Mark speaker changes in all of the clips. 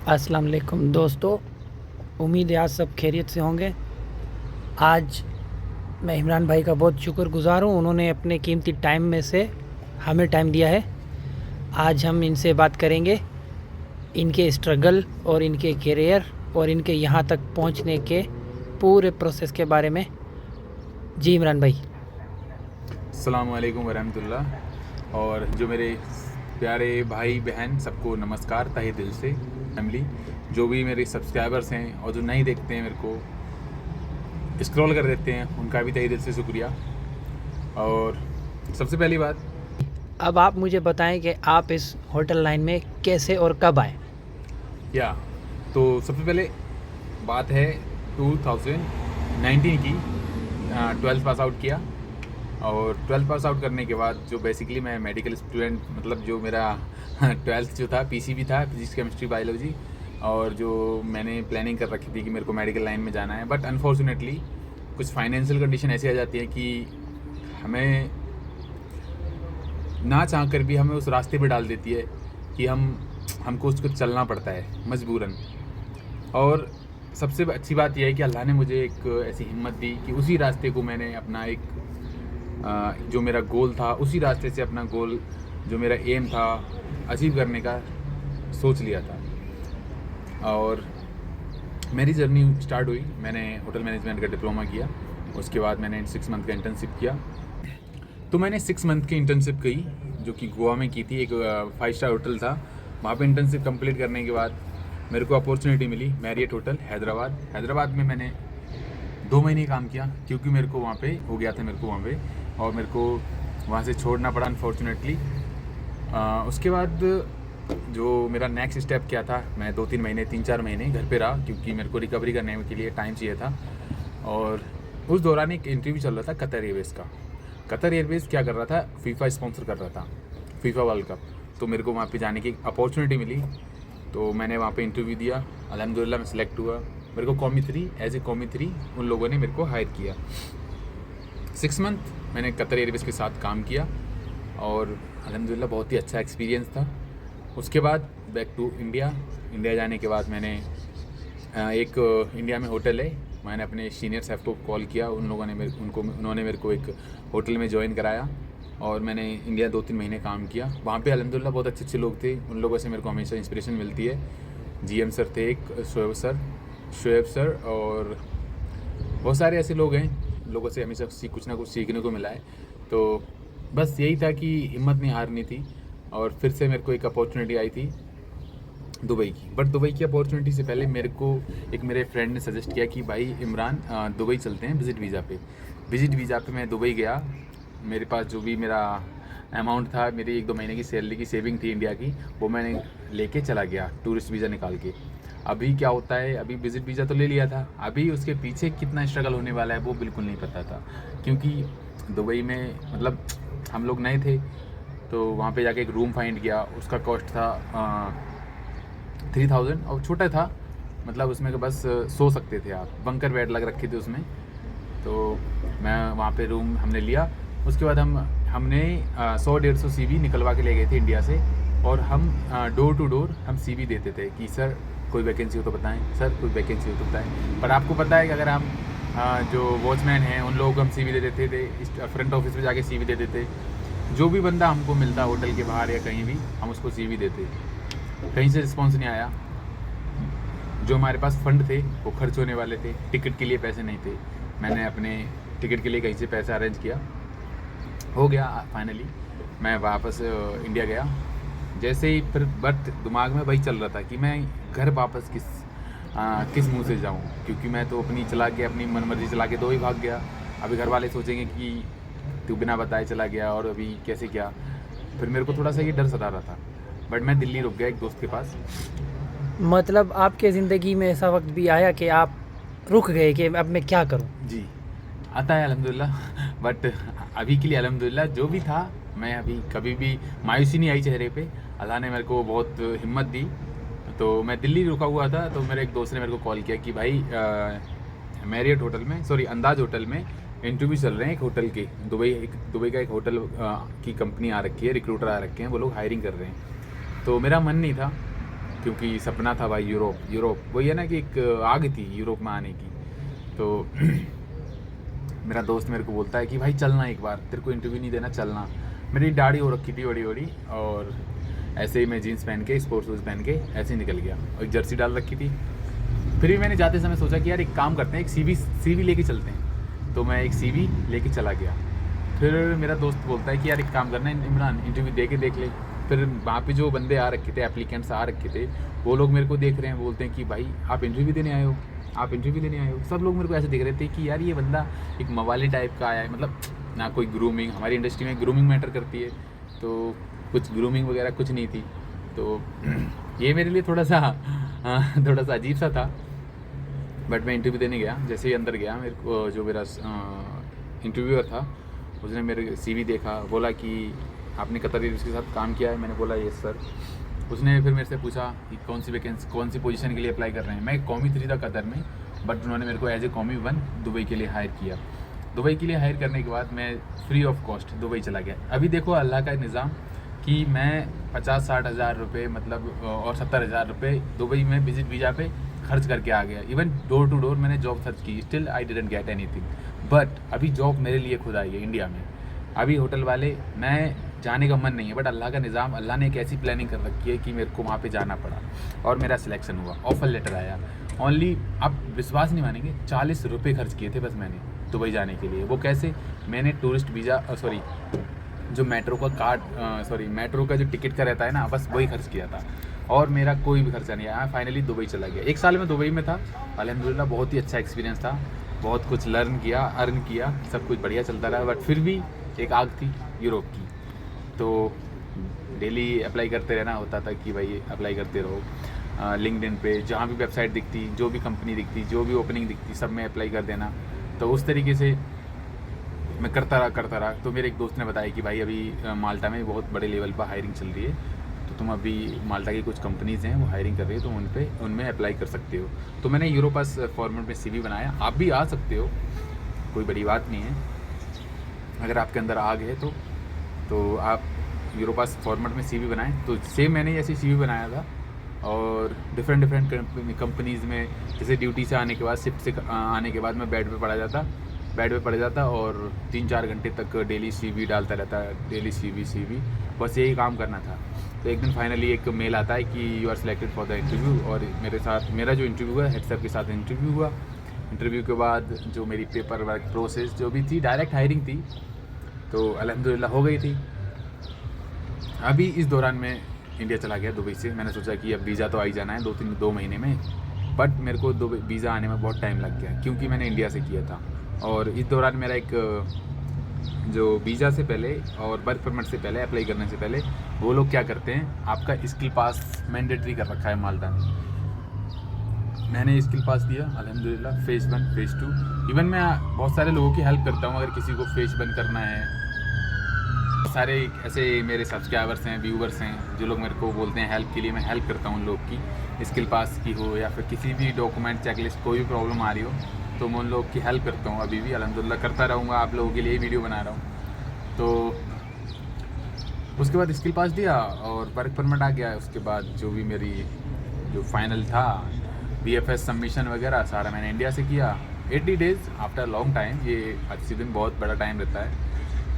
Speaker 1: अस्सलाम वालेकुम दोस्तों, उम्मीद है आज सब खैरियत से होंगे। आज मैं इमरान भाई का बहुत शुक्रगुज़ार हूँ, उन्होंने अपने कीमती टाइम में से हमें टाइम दिया है। आज हम इनसे बात करेंगे इनके स्ट्रगल और इनके करियर और इनके यहाँ तक पहुँचने के पूरे प्रोसेस के बारे में। जी इमरान भाई।
Speaker 2: अस्सलाम वालेकुम वरहमतुल्लाह। और जो मेरे प्यारे भाई बहन सबको नमस्कार तहे दिल से। फैमिली जो भी मेरे सब्सक्राइबर्स हैं और जो नहीं देखते हैं, मेरे को स्क्रॉल कर देते हैं, उनका भी तहे दिल से शुक्रिया। और सबसे पहली बात,
Speaker 1: अब आप मुझे बताएं कि आप इस होटल लाइन में कैसे और कब आए।
Speaker 2: या तो सबसे पहले बात है 2019 की। 12th पास आउट किया और 12th पास आउट करने के बाद जो बेसिकली मैं मेडिकल स्टूडेंट, मतलब जो मेरा 12th जो था पीसीबी था, फिजिक्स केमिस्ट्री बायोलॉजी, और जो मैंने प्लानिंग कर रखी थी कि मेरे को मेडिकल लाइन में जाना है। बट अनफॉर्चुनेटली कुछ फाइनेंशियल कंडीशन ऐसी आ जाती है कि हमें ना चाह कर भी हमें उस रास्ते पे डाल देती है कि हमको उसको चलना पड़ता है मजबूरन। और सबसे अच्छी बात यह है कि अल्लाह ने मुझे एक ऐसी हिम्मत दी कि उसी रास्ते को मैंने अपना एक जो मेरा गोल था, उसी रास्ते से अपना गोल, जो मेरा एम था, अचीव करने का सोच लिया था। और मेरी जर्नी स्टार्ट हुई, मैंने होटल मैनेजमेंट का डिप्लोमा किया, उसके बाद मैंने 6 मंथ का इंटर्नशिप किया। तो मैंने 6 मंथ की इंटर्नशिप की जो कि गोवा में की थी। एक 5 स्टार होटल था, वहाँ पे इंटर्नशिप कंप्लीट करने के बाद मेरे को अपॉर्चुनिटी मिली मैरियट होटल हैदराबाद में। मैंने 2 महीने काम किया क्योंकि मेरे को वहाँ पे हो गया था मेरे को वहाँ पे, और मेरे को वहाँ से छोड़ना पड़ा अनफॉर्चुनेटली। उसके बाद जो मेरा नेक्स्ट स्टेप क्या था, मैं 2-3 महीने 3-4 महीने घर पे रहा क्योंकि मेरे को रिकवरी करने के लिए टाइम चाहिए था। और उस दौरान एक इंटरव्यू चल रहा था कतर एयरवेज़ का। कतर एयरवेज़ क्या कर रहा था, फीफा स्पॉन्सर कर रहा था, फीफा वर्ल्ड कप। तो मेरे को वहाँ पे जाने की अपॉर्चुनिटी मिली, तो मैंने वहाँ पे इंटरव्यू दिया। अल्हम्दुलिल्लाह मैं सिलेक्ट हुआ। मेरे को कौमी 3 एज ए कौमी 3 उन लोगों ने मेरे को हायर किया। 6 मंथ मैंने कतर एयरवेज़ के साथ काम किया और अल्हम्दुलिल्लाह बहुत ही अच्छा एक्सपीरियंस था। उसके बाद बैक टू इंडिया जाने के बाद मैंने एक इंडिया में होटल है, मैंने अपने सीनियर शेफ़ को कॉल किया, उन्होंने मेरे को एक होटल में ज्वाइन कराया और मैंने इंडिया 2-3 महीने काम किया। वहाँ पे अल्हम्दुलिल्लाह बहुत अच्छे लोग थे, उन लोगों से मेरे को हमेशा इंस्पिरेशन मिलती है। जीएम सर थे एक, शोएब सर और बहुत सारे ऐसे लोग हैं, लोगों से हमेशा कुछ ना कुछ सीखने को मिला है। तो बस यही था कि हिम्मत नहीं हारनी थी। और फिर से मेरे को एक अपॉर्चुनिटी आई थी दुबई की। बट दुबई की अपॉर्चुनिटी से पहले मेरे को एक मेरे फ्रेंड ने सजेस्ट किया कि भाई इमरान दुबई चलते हैं विज़िट वीज़ा पे मैं दुबई गया। मेरे पास जो भी मेरा अमाउंट था, मेरी 1-2 महीने की सैलरी की सेविंग थी इंडिया की, वो मैंने लेके चला गया टूरिस्ट वीज़ा निकाल के। अभी क्या होता है, अभी विज़िट वीज़ा तो ले लिया था, अभी उसके पीछे कितना स्ट्रगल होने वाला है वो बिल्कुल नहीं पता था। क्योंकि दुबई में मतलब हम लोग नए थे, तो वहाँ पे जाके एक रूम फाइंड किया, उसका कॉस्ट था 3000 और छोटा था, मतलब उसमें बस सो सकते थे आप, बंकर बेड लग रखे थे उसमें। तो मैं वहाँ पे रूम हमने लिया। उसके बाद हमने 100-150 सीवी निकलवा के ले गए थे इंडिया से, और हम डोर टू डोर हम सीवी देते थे कि सर कोई वैकेंसी हो तो बताएं, सर कोई वैकेंसी हो तो बताएं। पर आपको पता है कि अगर हम जो वॉचमैन हैं उन लोगों को हम सीवी दे देते थे, फ्रंट ऑफिस में जाके सीवी दे देते। जो भी बंदा हमको मिलता होटल के बाहर या कहीं भी, हम उसको सीवी देते। कहीं से रिस्पॉन्स नहीं आया। जो हमारे पास फंड थे वो खर्च होने वाले थे, टिकट के लिए पैसे नहीं थे। मैंने अपने टिकट के लिए कहीं से पैसा अरेंज किया, हो गया फाइनली। मैं वापस इंडिया गया जैसे ही, फिर बट दिमाग में वही चल रहा था कि मैं घर वापस किस मुंह से जाऊं, क्योंकि मैं तो अपनी चला के अपनी मनमर्जी चला के 2 ही भाग गया। अभी घर वाले सोचेंगे कि तू बिना बताए चला गया और अभी कैसे क्या। फिर मेरे को थोड़ा सा ये डर सता रहा था। बट मैं दिल्ली रुक गया एक दोस्त के पास।
Speaker 1: मतलब आपके ज़िंदगी में ऐसा वक्त भी आया कि आप रुक गए कि अब मैं क्या करूं।
Speaker 2: जी, आता है अल्हम्दुलिल्लाह। बट अभी के लिए अल्हम्दुलिल्लाह जो भी था, मैं अभी कभी भी मायूसी नहीं आई चेहरे पे। अल्लाह ने मेरे को बहुत हिम्मत दी। तो मैं दिल्ली रुका हुआ था, तो मेरे एक दोस्त ने मेरे को कॉल किया कि भाई मैरियट होटल में, सॉरी अंदाज होटल में इंटरव्यू चल रहे हैं एक होटल के, दुबई का एक होटल की कंपनी आ रखी है, रिक्रूटर आ रखे हैं, वो लोग हायरिंग कर रहे हैं। तो मेरा मन नहीं था, क्योंकि सपना था भाई यूरोप वही है ना कि एक आग थी यूरोप में आने की। तो मेरा दोस्त मेरे को बोलता है कि भाई चलना एक बार, तेरे को इंटरव्यू नहीं देना, चलना। मेरी दाढ़ी हो रखी थी बड़ी बड़ी, और ऐसे ही मैं जीन्स पहन के स्पोर्ट्स शूज़ पहन के ऐसे ही निकल गया, और एक जर्सी डाल रखी थी। फिर भी मैंने जाते समय सोचा कि यार एक काम करते हैं, एक सीवी लेके चलते हैं। तो मैं एक सीवी लेके चला गया। फिर मेरा दोस्त बोलता है कि यार एक काम करना है इमरान, इंटरव्यू दे के देख ले। फिर वहाँ पे जो बंदे आ रखे थे, एप्लीकेंट्स आ रखे थे, वो लोग मेरे को देख रहे हैं, बोलते हैं कि भाई आप इंटरव्यू देने आए हो, आप इंटरव्यू देने आए हो। सब लोग मेरे को ऐसे देख रहे थे कि यार ये बंदा एक मवाली टाइप का आया है, मतलब ना कोई ग्रूमिंग, हमारी इंडस्ट्री में ग्रूमिंग मैटर करती है, तो कुछ ग्रूमिंग वगैरह कुछ नहीं थी। तो ये मेरे लिए थोड़ा सा अजीब सा था। बट मैं इंटरव्यू देने गया। जैसे ही अंदर गया, मेरे को जो मेरा इंटरव्यूअर था उसने मेरे सीवी देखा, बोला कि आपने कतर एयरवेज के साथ काम किया है। मैंने बोला यस सर। उसने फिर मेरे से पूछा कि कौन सी वैकेंसी, कौन सी पोजीशन के लिए अप्लाई कर रहे हैं। मैं कौमी 3 था कतर में, बट उन्होंने मेरे को एज ए कौमी 1 दुबई के लिए हायर किया। दुबई के लिए हायर करने के बाद मैं फ्री ऑफ कॉस्ट दुबई चला गया। अभी देखो अल्लाह का निज़ाम कि मैं 50-60 हज़ार रुपये मतलब और 70 हज़ार रुपये दुबई में विजिट वीज़ा पे खर्च करके आ गया। इवन डोर टू डोर मैंने जॉब सर्च की, still I didn't get anything. But अभी जॉब मेरे लिए खुद आई है इंडिया में। अभी होटल वाले, मैं जाने का मन नहीं है, बट अल्लाह का निज़ाम, अल्लाह ने एक ऐसी प्लानिंग कर रखी है कि मेरे को वहाँ पे जाना पड़ा और मेरा सिलेक्शन हुआ, ऑफर लेटर आया। ओनली, आप विश्वास नहीं मानेंगे, 40 रुपये खर्च किए थे बस मैंने दुबई जाने के लिए। वो कैसे? मैंने टूरिस्ट वीज़ा जो मेट्रो का मेट्रो का जो टिकट का रहता है ना, बस वही खर्च किया था, और मेरा कोई भी खर्चा नहीं आया। फाइनली दुबई चला गया। 1 साल में दुबई में था, अल्हम्दुलिल्लाह बहुत ही अच्छा एक्सपीरियंस था, बहुत कुछ लर्न किया, अर्न किया, सब कुछ बढ़िया चलता रहा। बट फिर भी एक आग थी यूरोप की, तो डेली अप्लाई करते रहना होता था कि भाई अप्लाई करते रहो। लिंक्डइन पे जहाँ भी वेबसाइट दिखती, जो भी कंपनी दिखती, जो भी ओपनिंग दिखती, सब में अप्लाई कर देना। तो उस तरीके से मैं करता रहा। तो मेरे एक दोस्त ने बताया कि भाई अभी माल्टा में बहुत बड़े लेवल पर हायरिंग चल रही है, तो तुम अभी माल्टा की कुछ कंपनीज़ हैं वो हायरिंग कर रही है, तो उनमें अप्लाई कर सकते हो। तो मैंने यूरोपास फॉर्मेट में सीवी बनाया। आप भी आ सकते हो, कोई बड़ी बात नहीं है। अगर आपके अंदर आग है तो आप यूरोपास फॉर्मेट में सीवी बनाएं। तो सेम मैंने ऐसी सीवी बनाया था, और डिफरेंट कंपनीज़ में, जैसे ड्यूटी से आने के बाद, शिफ्ट से आने के बाद मैं बेड पे पड़ जाता और 3-4 घंटे तक डेली सीवी डालता रहता, डेली सीवी, बस यही काम करना था। तो एक दिन फाइनली एक मेल आता है कि you are selected for the interview, और मेरा जो इंटरव्यू है, हेड सर के साथ इंटरव्यू हुआ। इंटरव्यू के बाद जो मेरी पेपर वर्क प्रोसेस जो भी थी, डायरेक्ट हायरिंग थी, तो अल्हम्दुलिल्लाह हो गई थी। अभी इस दौरान मैं इंडिया चला गया दुबई से। मैंने सोचा कि अब वीज़ा तो आ ही जाना है 2 महीने में, बट मेरे को वीज़ा आने में बहुत टाइम लग गया, क्योंकि मैंने इंडिया से किया था। और इस दौरान मेरा एक जो वीज़ा से पहले और वर्क परमिट से पहले, अप्लाई करने से पहले, वो लोग क्या करते हैं, आपका स्किल पास मैंडेटरी कर रखा है माल्टा में। मैंने स्किल पास दिया अल्हम्दुलिल्लाह, फेज़ 1 फेज़ 2। इवन मैं बहुत सारे लोगों की हेल्प करता हूँ। अगर किसी को फेज़ 1 करना है, सारे ऐसे मेरे सब्सक्राइबर्स हैं, व्यूवर्स हैं, जो लोग मेरे को बोलते हैं हेल्प के लिए, मैं हेल्प करता हूँ उन लोग की। स्किल पास की हो या फिर किसी भी डॉक्यूमेंट चेकलिस्ट, कोई भी प्रॉब्लम आ रही हो, तो मैं उन लोग की हेल्प करता हूँ। अभी भी अल्हम्दुलिल्लाह करता रहूँगा, आप लोगों के लिए वीडियो बना रहा हूँ। तो उसके बाद स्किल पास दिया और वर्क परमिट आ गया। उसके बाद जो भी मेरी जो फाइनल था, BFS सबमिशन वगैरह सारा मैंने इंडिया से किया। 80 डेज़ आफ्टर लॉन्ग टाइम, ये अच्छी दिन बहुत बड़ा टाइम रहता है।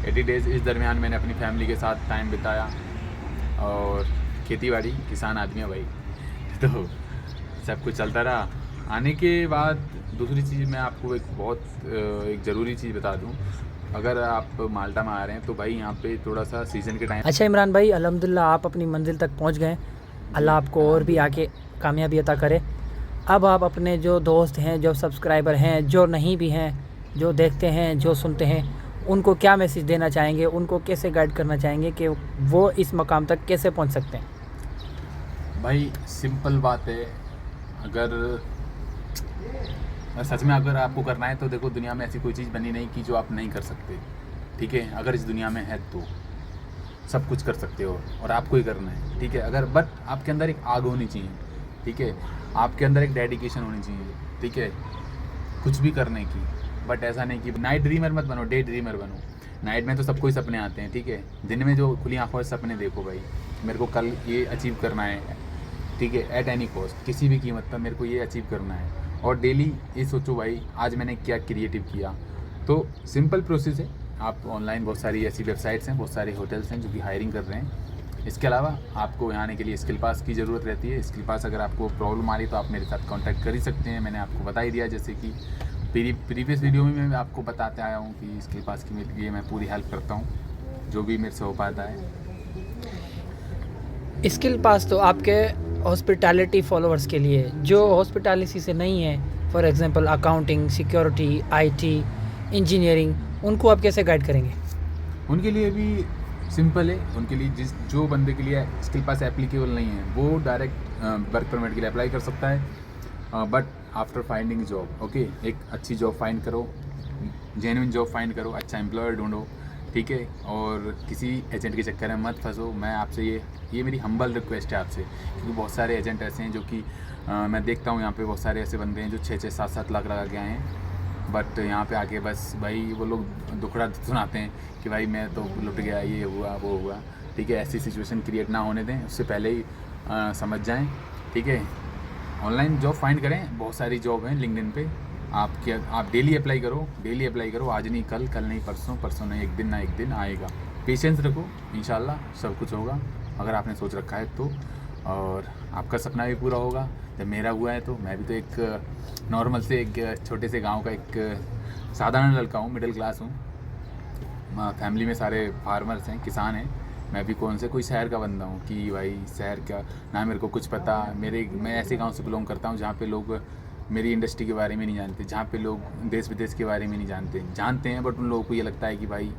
Speaker 2: 80 डेज़, इस दरमियान मैंने अपनी फैमिली के साथ टाइम बिताया, और खेती-बाड़ी, किसान आदमी है भाई, तो सब कुछ चलता रहा। आने के बाद दूसरी चीज़ मैं आपको एक ज़रूरी चीज़ बता दूं, अगर आप माल्टा में आ रहे हैं तो भाई यहाँ पे थोड़ा सा सीज़न के टाइम।
Speaker 1: अच्छा इमरान भाई, अल्हम्दुलिल्लाह आप अपनी मंजिल तक पहुंच गए। अल्लाह आपको और भी आगे कामयाबी अता करे। अब आप अपने जो दोस्त हैं, जो सब्सक्राइबर हैं, जो नहीं भी हैं, जो देखते हैं, जो सुनते हैं, उनको क्या मैसेज देना चाहेंगे, उनको कैसे गाइड करना चाहेंगे कि वो इस मकाम तक कैसे पहुंच सकते हैं?
Speaker 2: भाई सिंपल बात है, अगर सच में अगर आपको करना है तो देखो, दुनिया में ऐसी कोई चीज़ बनी नहीं कि जो आप नहीं कर सकते, ठीक है। अगर इस दुनिया में है तो सब कुछ कर सकते हो, और आपको ही करना है, ठीक है। अगर बट आपके अंदर एक आग होनी चाहिए, ठीक है, आपके अंदर एक डेडिकेशन होनी चाहिए, ठीक है, कुछ भी करने की। बट ऐसा नहीं कि नाइट ड्रीमर मत बनो, डे ड्रीमर बनो। नाइट में तो सबको ही सपने आते हैं, ठीक है। दिन में जो खुली आंखों से सपने देखो, भाई मेरे को कल ये अचीव करना है, ठीक है, एट एनी कॉस्ट, किसी भी कीमत पर मेरे को ये अचीव करना है। और डेली ये सोचो भाई आज मैंने क्या क्रिएटिव किया। तो सिंपल प्रोसेस है। आप ऑनलाइन बहुत सारी ऐसी वेबसाइट्स हैं, बहुत सारे होटल्स हैं जो कि हायरिंग कर रहे हैं। इसके अलावा आपको यहाँ आने के लिए स्किल पास की ज़रूरत रहती है। स्किल पास अगर आपको प्रॉब्लम आ रही तो आप मेरे साथ कांटेक्ट कर ही सकते हैं। मैंने आपको बता ही दिया, जैसे कि प्रीवियस वीडियो में मैं आपको बताते आया हूँ कि स्किल पास के लिए मैं पूरी हेल्प करता हूँ, जो भी मेरे से हो पाता है।
Speaker 1: स्किल पास तो आपके हॉस्पिटैलिटी फॉलोअर्स के लिए, जो हॉस्पिटैलिटी से नहीं है, for example accounting, security, IT, engineering, उनको आप कैसे गाइड करेंगे?
Speaker 2: उनके लिए भी सिंपल है। उनके लिए जो बंदे के लिए स्किल पास एप्लीकेबल नहीं है वो डायरेक्ट वर्क परमिट के लिए अप्लाई कर सकता है, but after finding job. Okay, एक अच्छी जॉब फाइंड करो, जेन्युइन जॉब फाइंड करो, अच्छा एम्प्लॉयर ढूंढो, ठीक है, और किसी एजेंट के चक्कर में मत फंसो। मैं आपसे ये मेरी हम्बल रिक्वेस्ट है आपसे, क्योंकि बहुत सारे एजेंट ऐसे हैं जो कि मैं देखता हूँ यहाँ पे बहुत सारे ऐसे बंदे हैं जो 6-6, 7-7 लाख लगा के आए हैं, बट यहाँ पे आके बस भाई वो लोग दुखड़ा सुनाते हैं कि भाई मैं तो लुट गया, ये हुआ वो हुआ। ठीक है, ऐसी सिचुएशन क्रिएट ना होने दें, उससे पहले ही समझ जाएं। ठीक है, ऑनलाइन जॉब फाइंड करें, बहुत सारी जॉब हैं लिंक्डइन पे। आप डेली अप्लाई करो, आज नहीं कल, कल नहीं परसों, परसों नहीं एक दिन ना एक दिन आएगा। पेशेंस रखो, इंशाल्लाह सब कुछ होगा अगर आपने सोच रखा है तो, और आपका सपना भी पूरा होगा। जब मेरा हुआ है तो मैं भी तो एक नॉर्मल से एक छोटे से गांव का एक साधारण लड़का हूँ, मिडिल क्लास हूँ। फैमिली में सारे फार्मर्स हैं, किसान हैं। मैं भी कौन से कोई शहर का बंदा हूँ कि भाई शहर का ना मेरे को कुछ पता। मैं ऐसे गांव से बिलोंग करता हूँ जहाँ पे लोग मेरी इंडस्ट्री के बारे में नहीं जानते, जहाँ पे लोग देश विदेश के बारे में नहीं जानते हैं, बट उन लोगों को ये लगता है कि भाई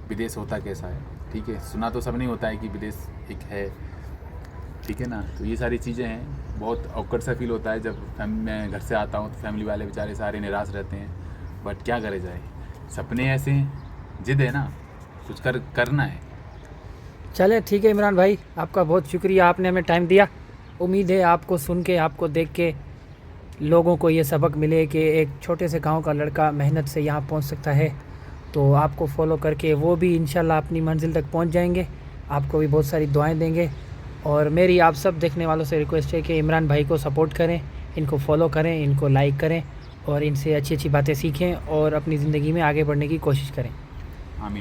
Speaker 2: विदेश होता कैसा है। ठीक है, सुना तो सब नहीं होता है कि विदेश एक है, ठीक है ना। तो ये सारी चीज़ें हैं, बहुत ऑकवर्ड सा फील होता है जब मैं घर से आता हूँ तो फैमिली वाले बेचारे सारे निराश रहते हैं, बट क्या करे जाए, सपने ऐसे हैं, जिद है ना, कुछ करना है।
Speaker 1: चलें ठीक है इमरान भाई, आपका बहुत शुक्रिया, आपने हमें टाइम दिया। उम्मीद है आपको सुन के, आपको देख के लोगों को ये सबक मिले कि एक छोटे से गांव का लड़का मेहनत से यहाँ पहुँच सकता है। तो आपको फॉलो करके वो भी इंशाल्लाह अपनी मंजिल तक पहुँच जाएंगे। आपको भी बहुत सारी दुआएं देंगे। और मेरी आप सब देखने वालों से रिक्वेस्ट है कि इमरान भाई को सपोर्ट करें, इनको फॉलो करें, इनको लाइक करें और इनसे अच्छी अच्छी बातें सीखें और अपनी ज़िंदगी में आगे बढ़ने की कोशिश करें।
Speaker 2: आमीन।